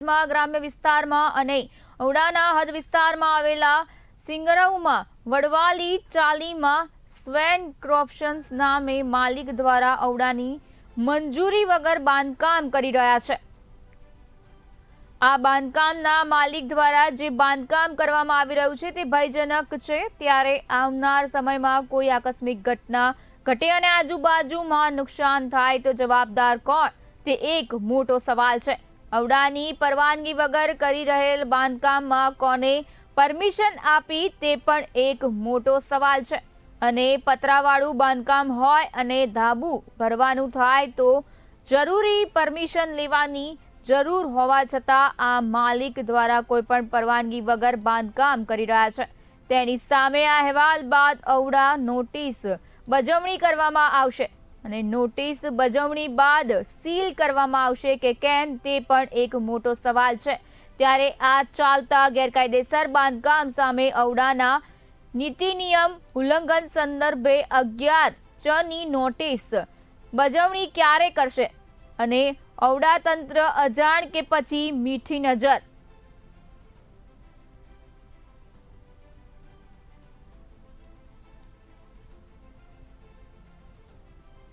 વિસ્તારમાં, ગ્રામ્ય વિસ્તારમાં અને ઔડાના હદ વિસ્તારમાં આવેલા સિંગરૌમાં વડવાલી ચાલીમાં સ્વેન ક્રોપ્શન્સ નામે માલિક દ્વારા ઔડાની મંજૂરી વગર બાંધકામ કરી રહ્યા છે। આ બાંધકામના માલિક દ્વારા જે બાંધકામ કરવામાં આવી રહ્યું છે તે ભયજનક છે, ત્યારે આવનાર સમયમાં કોઈ આકસ્મિક ઘટના ઘટે અને આજુબાજુમાં નુકસાન થાય તો જવાબદાર કોણ, તે એક મોટો સવાલ છે। ઔડાની પરવાનગી વગર કરી રહેલ બાંધકામમાં કોને પરમિશન આપી તે પણ એક મોટો સવાલ છે। અને પતરાવાળું બાંધકામ હોય અને ધાબુ ભરવાનું થાય તો જરૂરી પરમિશન લેવાની જરૂર હોવા છતાં આ માલિક દ્વારા કોઈ પણ પરવાનગી વગર બાંધકામ કરી રહ્યા છે। તેની સામે આ અહેવાલ બાદ ઔડા નોટિસ બજવણી કરવામાં આવશે અને નોટિસ બજવણી બાદ સીલ કરવામાં આવશે કે કેમ તે પણ એક મોટો સવાલ છે। ત્યારે આ ચાલતા ગેરકાયદેસર બાંધકામ સામે ઔડાના નીતિ નિયમ ઉલ્લંઘન સંદર્ભે 11 ની નોટિસ બજવણી ક્યારે કરશે અને ઔડા તંત્ર અજાણ કે પછી મીઠી નજર?